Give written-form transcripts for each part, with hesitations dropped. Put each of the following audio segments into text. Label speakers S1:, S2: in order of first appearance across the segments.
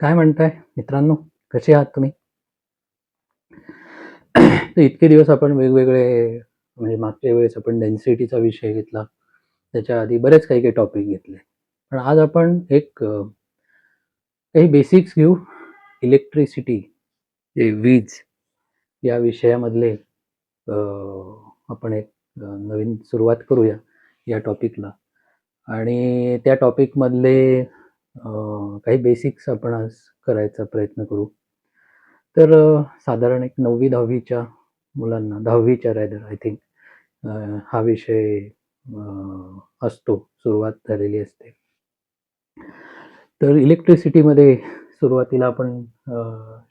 S1: काय म्हणताय मित्रांनो? कसे आहात तुम्ही? तर इतके दिवस आपण वेगवेगळे म्हणजे मागच्या वेळेस आपण डेन्सिटीचा विषय घेतला. त्याच्या आधी बरेच काही-काही टॉपिक घेतले. पण आज आपण काही बेसिक्स घेऊ. इलेक्ट्रिसिटी, वीज या विषयामधले आपण नवीन सुरुवात करूया या टॉपिकला. आणि त्या टॉपिकमधले काही बेसिक्स आपण आज करायचा प्रयत्न करू. तर साधारण एक 9वी-10वीच्या मुलांना 10वीच्या रॅदर आय थिंक हा विषय असतो, सुरुवात झालेली असते. तर इलेक्ट्रिसिटीमध्ये सुरुवातीला आपण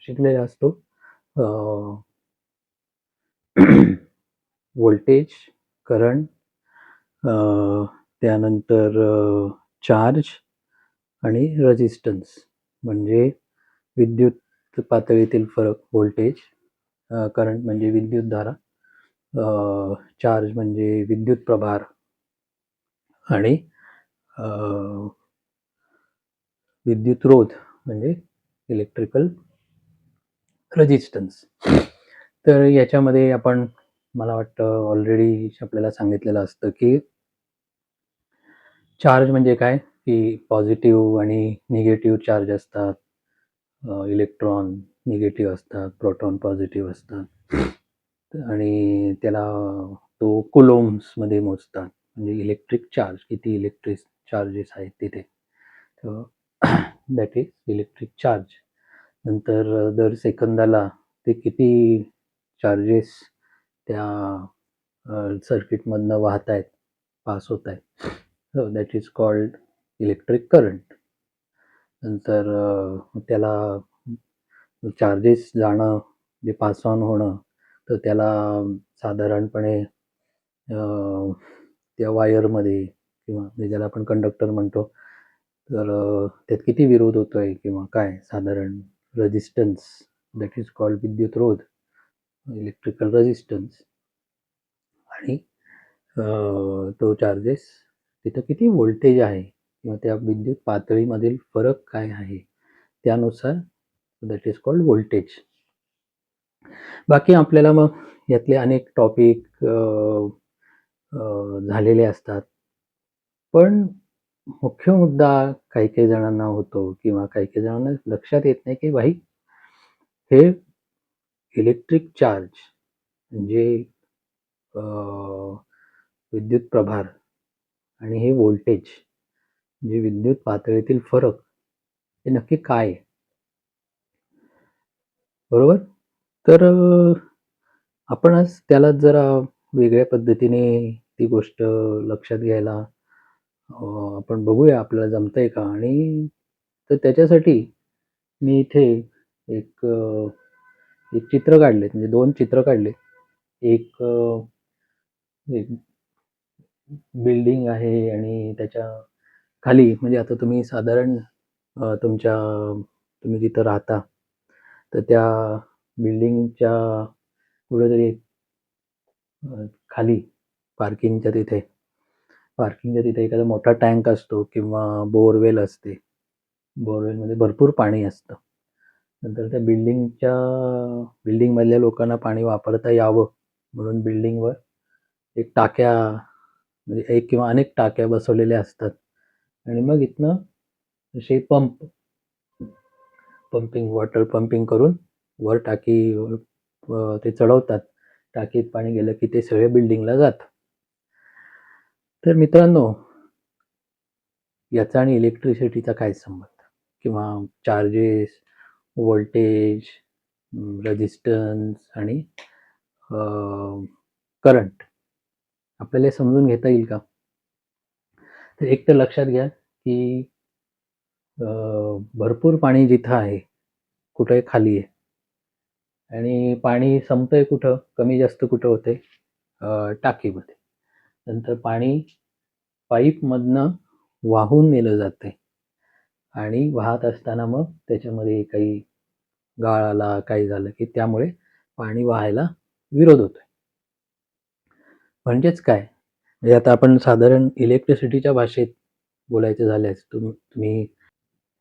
S1: शिकलेलो असतो व्होल्टेज, करंट, त्यानंतर चार्ज आणि रेझिस्टन्स म्हणजे विद्युत पातळीतील फरक व्होल्टेज, करंट म्हणजे विद्युतधारा, चार्ज म्हणजे विद्युत प्रभार आणि विद्युतरोध म्हणजे इलेक्ट्रिकल रेझिस्टन्स. तर याच्यामध्ये आपण मला वाटतं ऑलरेडी आपल्याला सांगितलेलं असतं की चार्ज म्हणजे काय, की पॉझिटिव्ह आणि निगेटिव्ह चार्ज असतात. इलेक्ट्रॉन निगेटिव्ह असतात, प्रोटॉन पॉझिटिव्ह असतात आणि त्याला तो कुलोम्ब्समध्ये मोजतात. म्हणजे इलेक्ट्रिक चार्ज, किती इलेक्ट्रिक चार्जेस आहेत तिथे. तर दॅट इज इलेक्ट्रिक चार्ज. नंतर दर सेकंदाला ते किती चार्जेस त्या सर्किटमधनं वाहत आहेत, पास होत आहेत. So that is called electric current. नंतर त्याला चार्जेस जाणं, जे पास ऑन होणं, तर त्याला साधारणपणे त्या वायरमध्ये किंवा ज्याला आपण कंडक्टर म्हणतो, तर त्यात किती विरोध होतोय किंवा काय साधारण रेझिस्टन्स, दॅट इज कॉल्ड विद्युतरोध, इलेक्ट्रिकल रेझिस्टन्स. आणि तो चार्जेस तिथं किती व्होल्टेज आहे किंवा त्या विद्युत पातळीमधील फरक काय आहे, त्यानुसार दॅट इज कॉल्ड व्होल्टेज. बाकी आपल्याला मग यातले अनेक टॉपिक झालेले असतात. पण मुख्य मुद्दा काही-काही जणांना होतो किंवा काही-काही जणांना लक्षात येत नाही, की भाई हे इलेक्ट्रिक चार्ज म्हणजे विद्युत प्रभार आणि हे व्होल्टेज म्हणजे विद्युत पातळीतील फरक, हे नक्की काय आहे? बरोबर? तर आपण आज त्याला जरा वेगळ्या पद्धतीने ती गोष्ट लक्षात घ्यायला आपण बघूया आपल्याला जमतंय का? आणि तर त्याच्यासाठी मी इथे एक एक चित्र काढलेत, म्हणजे 2 चित्र काढले. एक एक बिल्डिंग आहे आणि त्याच्या खाली म्हणजे आता तुम्ही साधारण तुम्ही जिथं राहता, तर त्या बिल्डिंगच्या कुठेतरी खाली पार्किंगच्या तिथे एखादा मोठा टँक असतो किंवा बोअरवेल असते. बोअरवेलमध्ये भरपूर पाणी असतं. नंतर त्या बिल्डिंगमधल्या लोकांना पाणी वापरता यावं म्हणून बिल्डिंगवर एक टाक्या, म्हणजे एक किंवा अनेक टाक्या बसवलेल्या असतात आणि मग इथनं असे वॉटर पंपिंग करून वर टाकीवर ते चढवतात. टाकीत पाणी गेलं की ते सगळे बिल्डिंगला जातं. तर मित्रांनो, याचा आणि इलेक्ट्रिसिटीचा काय संबंध? किंवा चार्जेस, व्होल्टेज, रेझिस्टन्स आणि करंट आपल्याला हे समजून घेता येईल का? तर एक तर लक्षात घ्या, की भरपूर पाणी जिथं आहे, कुठे खाली आहे आणि पाणी संपतंय कुठं, कमी जास्त कुठं होतंय, टाकीमध्ये. नंतर पाणी पाईपमधनं वाहून नेलं जातंय आणि वाहत असताना मग त्याच्यामध्ये काही गाळ आला, काही झालं, की त्यामुळे पाणी वाहायला विरोध होतोय. म्हणजेच काय? म्हणजे आता आपण साधारण इलेक्ट्रिसिटीच्या भाषेत बोलायचं झाल्यास तुम्ही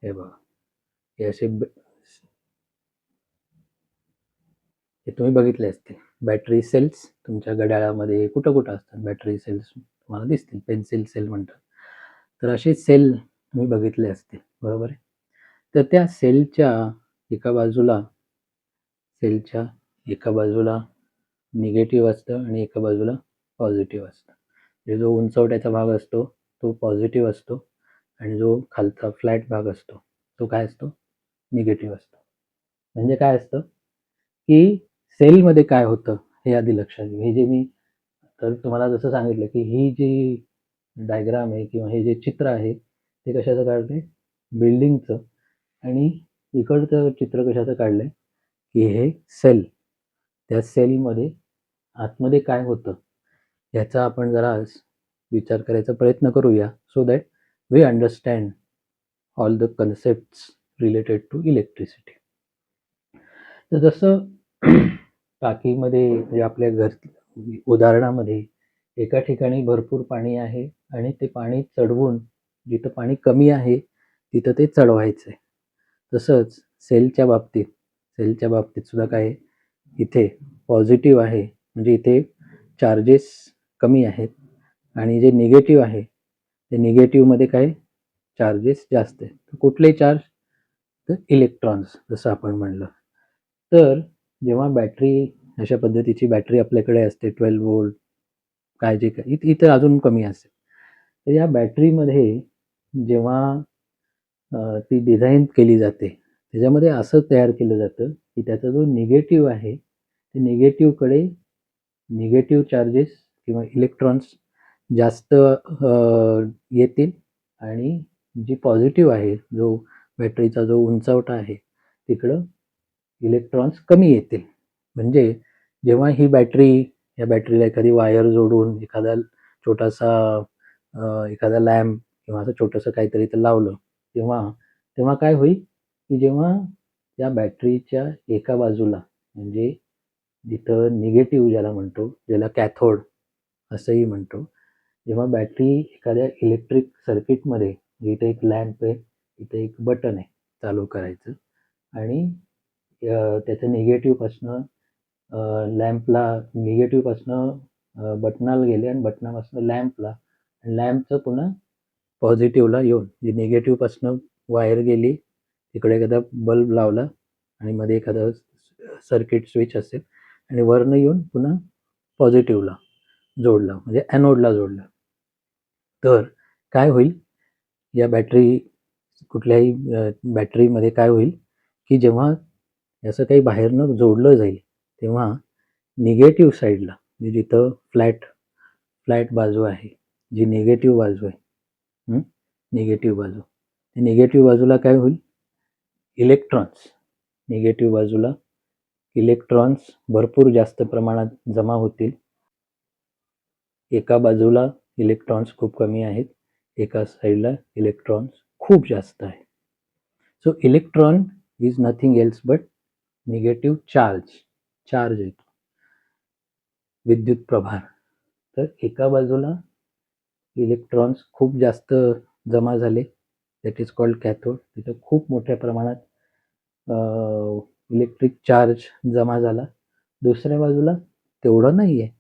S1: हे बघा, हे असे हे तुम्ही बघितले असतील. बॅटरी सेल्स तुमच्या घड्याळामध्ये कुठं कुठं असतात बॅटरी सेल्स तुम्हाला दिसतील, पेन्सिल सेल म्हणतात. तर असे सेल तुम्ही बघितले असतील, बरोबर आहे. तर त्या सेलच्या एका बाजूला निगेटिव्ह असतं आणि एका बाजूला पॉझिटिव्ह असतं. म्हणजे जो उंचवट्याचा भाग असतो तो पॉझिटिव्ह असतो आणि जो खालचा फ्लॅट भाग असतो तो काय असतो, निगेटिव्ह असतो. म्हणजे काय असतं की सेलमध्ये काय होतं हे आधी लक्षात घ्या. हे जे मी तर तुम्हाला जसं सांगितलं की ही जी डायग्राम आहे किंवा हे जे चित्र आहे ते कशाचं काढलंय, बिल्डिंगचं. आणि इकडचं चित्र कशाचं काढलंय की हे सेल, त्या सेलमध्ये आतमध्ये काय होतं याचा आपण जरा विचार करायचा प्रयत्न करूया, so that we understand all the concepts related to electricity. तर जसं टाकीमध्ये म्हणजे आपल्या घर उदाहरणामध्ये एका ठिकाणी भरपूर पाणी आहे आणि ते पाणी चढवून जिथं पाणी कमी आहे तिथं ते चढवायचं आहे. तसंच सेलच्या बाबतीत सुद्धा काय आहे, इथे पॉझिटिव्ह आहे म्हणजे इथे चार्जेस कमी आहेत आणि जे निगेटिव्ह आहे ते निगेटिव्हमध्ये काय चार्जेस जास्त आहेत. कुठले चार्ज, तर इलेक्ट्रॉन्स जसं आपण म्हणलं. तर जेव्हा बॅटरी अशा पद्धतीची बॅटरी आपल्याकडे असते 12 वोल्ट काय जे काय इथं अजून कमी असेल, तर या बॅटरीमध्ये जेव्हा ती डिझाईन केली जाते त्याच्यामध्ये असं तयार केलं जातं की त्याचा जो निगेटिव्ह आहे ते निगेटिव्हकडे निगेटिव्ह चार्जेस किंवा इलेक्ट्रॉन्स जास्त येतील आणि जी पॉझिटिव्ह आहे जो बॅटरीचा जो उंचवटा आहे तिकडं इलेक्ट्रॉन्स कमी येतील. म्हणजे जेव्हा ही बॅटरी या बॅटरीला एखादी वायर जोडून छोटासा एखादा लॅम्प किंवा असं छोटंसं काहीतरी तर लावलं तेव्हा काय होईल की जेव्हा त्या बॅटरीच्या एका बाजूला म्हणजे जिथं निगेटिव्ह ज्याला म्हणतो, ज्याला कॅथोड असंही म्हणतो, जेव्हा बॅटरी एखाद्या इलेक्ट्रिक सर्किटमध्ये इथे एक लॅम्प आहे, इथे एक बटन आहे चालू करायचं आणि त्याचं निगेटिव्हपासनं बटनाला गेले आणि बटनापासून लॅम्पला आणि लॅम्पचं पुन्हा पॉझिटिव्हला येऊन जी निगेटिव्हपासनं वायर गेली तिकडे एखादा बल्ब लावला आणि मध्ये एखादा सर्किट स्विच असेल आणि वरनं येऊन पुन्हा पॉझिटिव्हला जोडला म्हणजे ॲनोडला जोडला. तर काय होईल, या कुठल्याही बॅटरीमध्ये काय होईल की जेव्हा असं काही बाहेरनं जोडलं जाईल तेव्हा निगेटिव्ह साईडला म्हणजे जिथं फ्लॅट बाजू आहे, जी निगेटिव्ह बाजू आहे, निगेटिव्ह बाजूला काय होईल, निगेटिव्ह बाजूला इलेक्ट्रॉन्स भरपूर जास्त प्रमाणात जमा होतील. एका बाजूला इलेक्ट्रॉन्स खूप कमी आहेत, एका साईडला इलेक्ट्रॉन्स खूप जास्त आहेत. So electron is nothing else but negative charge येतो, विद्युत प्रभार. तर एका बाजूला इलेक्ट्रॉन्स खूप जास्त जमा झाले, दॅट इज कॉल्ड कॅथोड. तिथं खूप मोठ्या प्रमाणात इलेक्ट्रिक चार्ज जमा झाला. दुसऱ्या बाजूला तेवढं नाही आहे,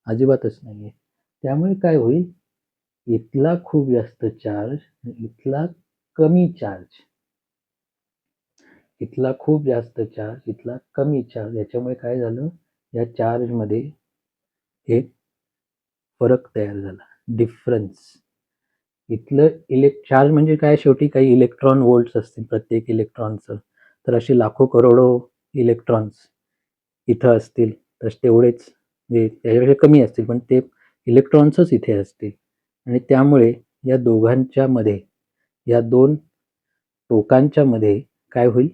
S1: अजिबातच नाही आहे. त्यामुळे काय होईल, इथला खूप जास्त चार्ज, इथला कमी चार्ज, इथला खूप जास्त चार्ज, इथला कमी चार्ज, याच्यामुळे काय झालं, या चार्जमध्ये एक फरक तयार झाला, डिफरन्स. इथलं चार्ज म्हणजे काय, शेवटी काही इलेक्ट्रॉन वोल्ट्स असतील प्रत्येक इलेक्ट्रॉनचं. तर असे लाखो करोडो इलेक्ट्रॉन्स इथं असतील, तर तेवढेच म्हणजे त्याच्यापेक्षा कमी असतील पण ते इलेक्ट्रॉन्सच इथे असतील आणि त्यामुळे या दोघांच्या मध्ये, या दोन टोकांच्या मध्ये काय होईल,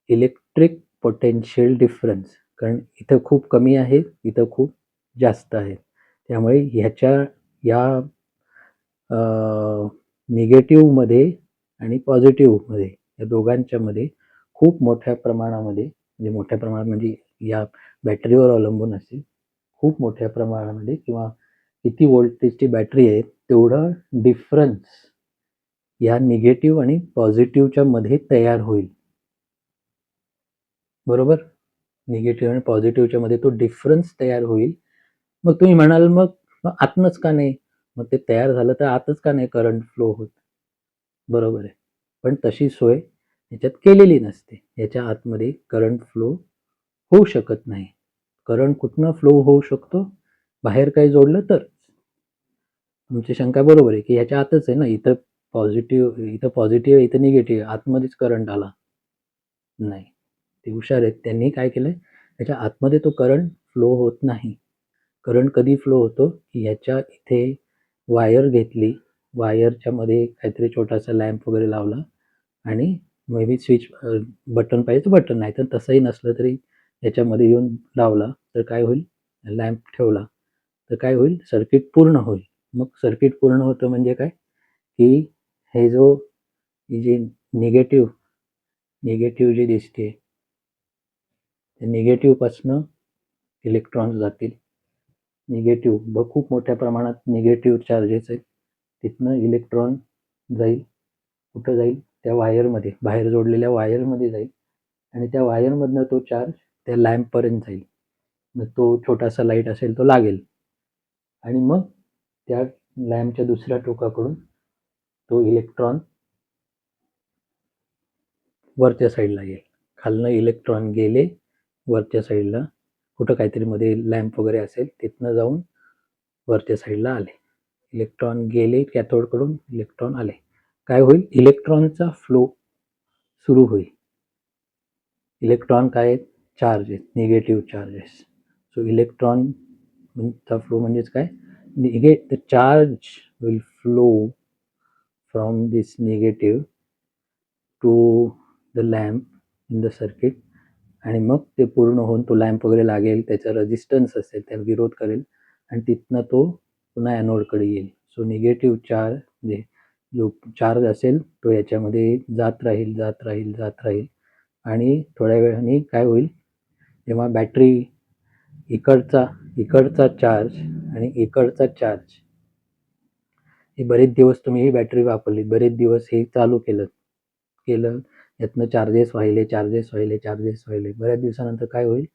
S1: इलेक्ट्रिक पोटेन्शियल डिफरन्स. कारण इथं खूप कमी आहे, इथं खूप जास्त आहे. त्यामुळे या निगेटिव्हमध्ये आणि पॉझिटिव्हमध्ये या दोघांच्या मध्ये खूप मोठ्या प्रमाणामध्ये म्हणजे या बॅटरीवर अवलंबून असेल, खूप मोठ्या प्रमाणामध्ये किंवा किती व्होल्टेजची बॅटरी आहे तेवढं डिफरन्स या निगेटिव्ह आणि पॉझिटिव्हच्या मध्ये तयार होईल. बरोबर? निगेटिव्ह आणि पॉझिटिव्हच्या मध्ये तो डिफरन्स तयार होईल. मग तुम्ही म्हणाल मग आतनंच का नाही? मग ते तयार झालं तर आतच का नाही करंट फ्लो होत? बरोबर आहे. पण तशी सोय याच्यात केलेली नसते. याच्या आतमध्ये करंट फ्लो होऊ शकत नाही. करंट कुठनं फ्लो होऊ शकतो? बाहेर काही जोडलं तर. तुमची शंका बरोबर आहे की ह्याच्या आतच आहे ना, इथं पॉझिटिव्ह इथं निगेटिव्ह, आतमध्येच करंट आला नाही. ते हुशार आहेत. त्यांनी काय केलंय, त्याच्या आतमध्ये तो करंट फ्लो होत नाही. करंट कधी फ्लो होतो की ह्याच्या इथे वायर घेतली, वायरच्या मध्ये काहीतरी छोटासा लॅम्प वगैरे लावला आणि मे बी स्विच बटन पाहिजे तर बटन, नाही तर तसंही नसलं तरी याच्यामध्ये येऊन लावला तर काय होईल, लॅम्प ठेवला तर काय होईल, सर्किट पूर्ण होईल. मग सर्किट पूर्ण होतं म्हणजे काय की हे जी निगेटिव्ह जी दिसते, निगेटिव्ह पासनं इलेक्ट्रॉन्स जातील. निगेटिव्ह खूप मोठ्या प्रमाणात निगेटिव्ह चार्जेस आहेत, तिथनं इलेक्ट्रॉन जाईल. कुठं जाईल? त्या वायरमध्ये, बाहेर जोडलेल्या वायरमध्ये जाईल आणि त्या वायरमधनं तो चार्ज त्या लॅम्पपर्यंत जाईल. मग तो छोटासा लाईट असेल तो लागेल आणि मग त्या लॅम्पच्या दुसऱ्या टोकाकडून तो इलेक्ट्रॉन वरच्या साईडला येईल. खालनं इलेक्ट्रॉन गेले वरच्या साईडला, कुठं काहीतरी मध्ये लॅम्प वगैरे असेल, तिथनं जाऊन वरच्या साईडला आले. इलेक्ट्रॉन गेले कॅथोडकडून, इलेक्ट्रॉन आले. काय होईल? इलेक्ट्रॉनचा फ्लो सुरू होईल. इलेक्ट्रॉन काय आहेत? चार्ज आहेत, निगेटिव्ह चार्जेस. सो इलेक्ट्रॉनचा फ्लो म्हणजेच काय? The charge will flow from this negative to the lamp in the circuit आणि मग ते पूर्ण होऊन तो लॅम्प वगैरे लागेल, त्याचा रेजिस्टन्स असेल, त्याला विरोध करेल आणि तिथनं तो पुन्हा ॲनोडकडे येईल. सो निगेटिव्ह चार्ज म्हणजे जो चार्ज असेल तो याच्यामध्ये जात राहील आणि थोड्या वेळाने काय होईल, जेव्हा बॅटरी इकडचा चार्ज आणि इकडचा चार्ज, हे बरेच दिवस तुम्ही ही बॅटरी वापरली, बरेच दिवस हे चालू केलं यातनं चार्जेस व्हायले. बऱ्याच दिवसानंतर काय होईल,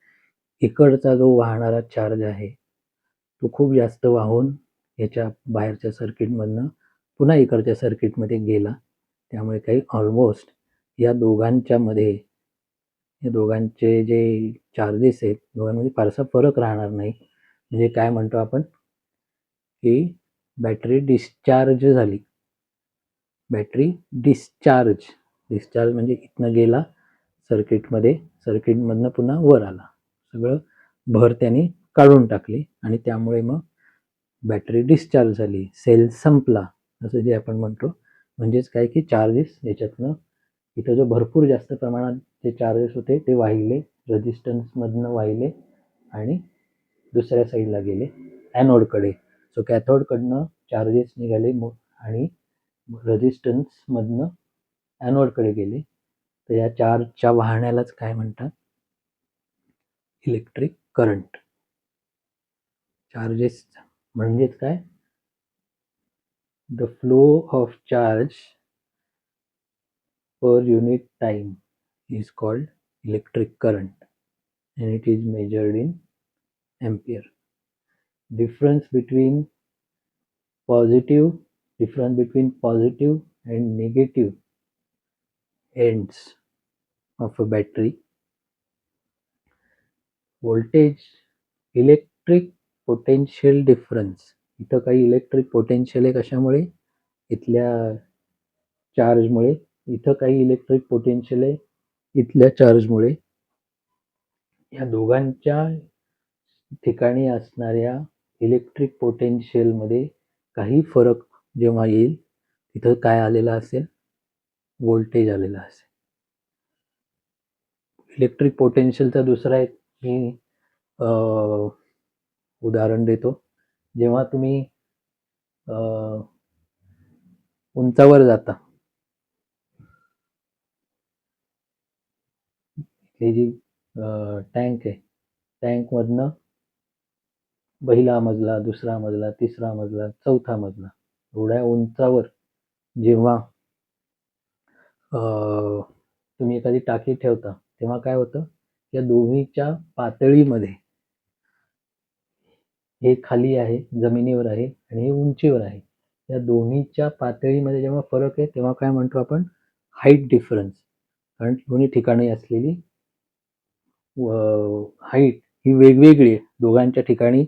S1: इकडचा जो वाहणारा चार्ज आहे तो खूप जास्त वाहून याच्या बाहेरच्या सर्किटमधनं पुन्हा इकडच्या सर्किटमध्ये गेला. त्यामुळे काही ऑलमोस्ट या दोघांचे जे चार्जेस आहेत, दोघांमध्ये फारसा फरक राहणार नाही. म्हणजे काय म्हणतो आपण की बॅटरी डिस्चार्ज झाली. बॅटरी डिस्चार्ज म्हणजे इथनं गेला सर्किटमध्ये, सर्किटमधनं पुन्हा वर आला, सगळं भर त्याने काढून टाकली आणि त्यामुळे मग बॅटरी डिस्चार्ज झाली, सेल संपला, असं जे आपण म्हणतो. म्हणजेच काय की चार्जेस याच्यातनं इथं जो भरपूर जास्त प्रमाणात जे चार्जेस होते ते वाहिले, रेजिस्टन्समधनं वाहिले आणि दुसऱ्या साईडला गेले ॲनोडकडे. सो कॅथोडकडनं चार्जेस निघाले आणि रेजिस्टन्समधनं ॲनोडकडे गेले. तर या चार्जच्या वाहण्यालाच काय म्हणतात? Electric current. चार्जेस म्हणजेच काय? The flow of charge per unit time is called electric current and it is measured in ampere. Difference between positive and negative ends of a battery. Voltage, electric potential difference. इथं काही electric potential आहे, कशामुळे? इथल्या चार्जमुळे. इथं काही electric potential आहे इथल्या चार्जमुळे. या दोघांच्या ठिकाणी असणाऱ्या इलेक्ट्रिक पोटेन्शियलमध्ये काही फरक जेव्हा येईल, तिथं काय आलेला असेल? व्होल्टेज आलेला असेल. इलेक्ट्रिक पोटेन्शियलचा दुसरा एक मी उदाहरण देतो. जेव्हा तुम्ही उंचावर जाता, हे जी टँक आहे, टँकमधनं पहिला मजला, दुसरा मजला, तिसरा मजला, चौथा मजला, एवढ्या उंचावर जेव्हा तुम्ही एखादी टाकी ठेवता तेव्हा काय होतं, या दोन्हीच्या पातळीमध्ये हे खाली आहे, जमिनीवर आहे आणि हे उंचीवर आहे. या दोन्हीच्या पातळीमध्ये जेव्हा फरक आहे तेव्हा काय म्हणतो आपण, हाईट डिफरन्स. कारण दोन्ही ठिकाणी असलेली हाईट ही वेगवेगळी आहे. दोघांच्या ठिकाणी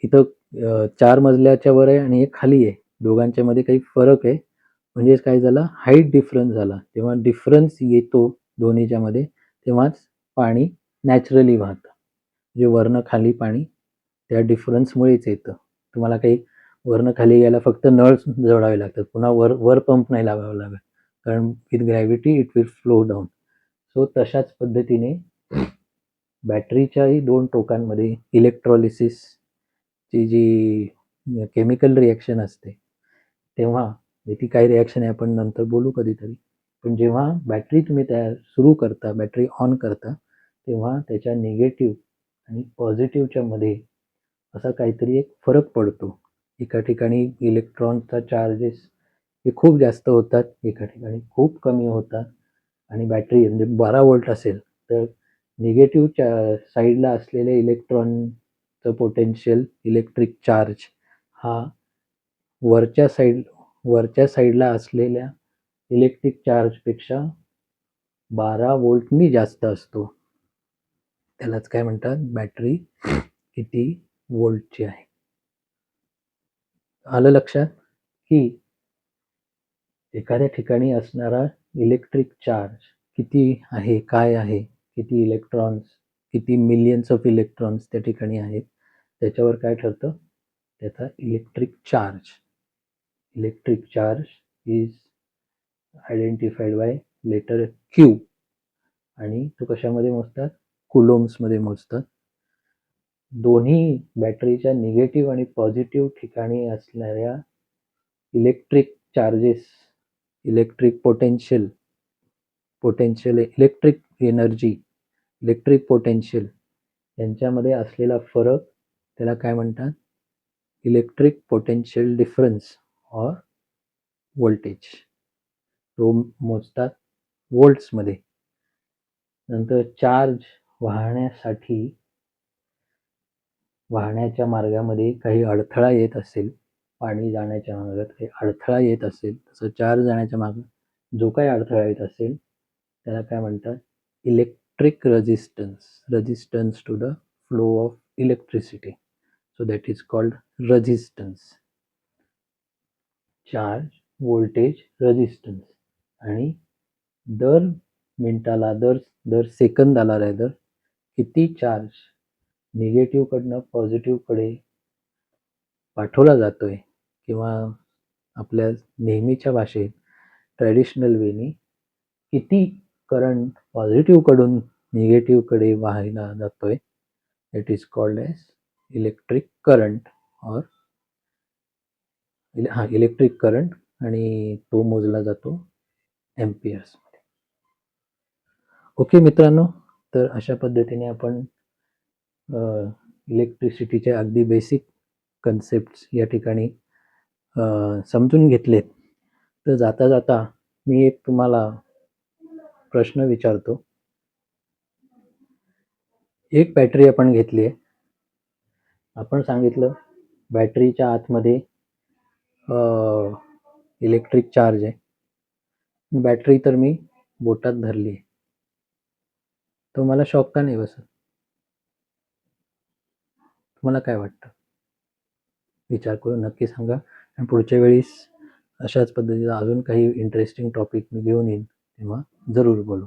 S1: इथं 4 मजल्याच्या वर आहे आणि एक खाली आहे. दोघांच्या मध्ये काही फरक आहे. म्हणजेच काय झालं, हाईट डिफरन्स झाला. तेव्हा डिफरन्स येतो दोन्हीच्या मध्ये, तेव्हाच पाणी नॅचरली वाहतं. जे वरनं खाली पाणी त्या डिफरन्समुळेच येतं. तुम्हाला काही वरनं खाली यायला फक्त नळ जोडावे लागतात. पुन्हा वर पंप नाही लावावा लागत. कारण with gravity it will flow down. So तशाच पद्धतीने बॅटरीच्याही 2 टोकांमध्ये इलेक्ट्रॉलिसिसची जी केमिकल रिॲक्शन असते, तेव्हा ती काय रिॲक्शन आहे आपण नंतर बोलू कधीतरी. पण जेव्हा बॅटरी तुम्ही सुरू करता, बॅटरी ऑन करता, तेव्हा त्याच्या निगेटिव्ह आणि पॉझिटिव्हच्या मध्ये असा काहीतरी एक फरक पडतो. एका ठिकाणी इलेक्ट्रॉनचा चार्जेस हे खूप जास्त होतात, एका ठिकाणी खूप कमी होतात. आणि बॅटरी म्हणजे 12 व्होल्ट असेल तर निगेटिव्ह साईडला असलेले इलेक्ट्रॉनचं पोटेन्शियल इलेक्ट्रिक चार्ज हा वरच्या साईडला असलेल्या इलेक्ट्रिक चार्जपेक्षा 12 व्होल्टनी जास्त असतो. त्यालाच काय म्हणतात, बॅटरी किती व्होल्टची आहे. आलं लक्षात की एखाद्या ठिकाणी असणारा इलेक्ट्रिक चार्ज किती आहे, काय आहे, किती इलेक्ट्रॉन्स, किती मिलियन्स ऑफ इलेक्ट्रॉन्स त्या ठिकाणी आहेत, त्याच्यावर काय ठरतं, त्याचा electric charge. Electric charge is identified by letter Q. आणि तो कशामध्ये मोजतात, कुलोम्समध्ये मोजतात. दोन्ही बॅटरीच्या निगेटिव्ह आणि पॉझिटिव्ह ठिकाणी असणाऱ्या electric charges, electric potential, electric energy, electric potential यांच्यामध्ये असलेला फरक त्याला काय म्हणतात, electric potential difference or voltage. तो मोजतात व्होल्ट्समध्ये. नंतर चार्ज वाहण्याच्या मार्गामध्ये काही अडथळा येत असेल, पाणी जाण्याच्या मार्गात काही अडथळा येत असेल, तसं चार्ज जाण्याच्या मार्गात जो काही अडथळा येत असेल त्याला काय म्हणतात, electric resistance to the flow of electricity. So that is called resistance. Charge, voltage, resistance. आणि दर मिनिटाला, दर सेकंदाला रादर किती चार्ज निगेटिव्ह कडनं पॉझिटिव्ह कडे पाठवला जातोय, किंवा आपल्या नेहमीच्या भाषेत ट्रॅडिशनल वेनी किती करंट पॉझिटिव्ह कडून निगेटिव्ह कडे वाहायला जातोय, it is called as electric current or electric current. आणि तो मोजला जातो एम्पियर्स मध्ये. ओके मित्रांनो, तर अशा पद्धतीने आपण इलेक्ट्रिसिटीचे अगदी बेसिक कन्सेप्ट या ठिकाणी समजून घेतलेत. तर जाता जाता मी एक तुम्हाला प्रश्न विचारतो. एक बॅटरी आपण घेतली आहे. आपण सांगितलं बॅटरीच्या आतमध्ये इलेक्ट्रिक चार्ज आहे. बॅटरी तर मी बोटात धरली आहे, तो मला शॉक का नाही बसत? तुम्हाला काय वाटतं? विचार करून नक्की सांगा. आणि पुढच्या वेळेस अशाच पद्धतीचा अजून काही इंटरेस्टिंग टॉपिक मी घेऊन येईन, तेव्हा जरूर बोलू.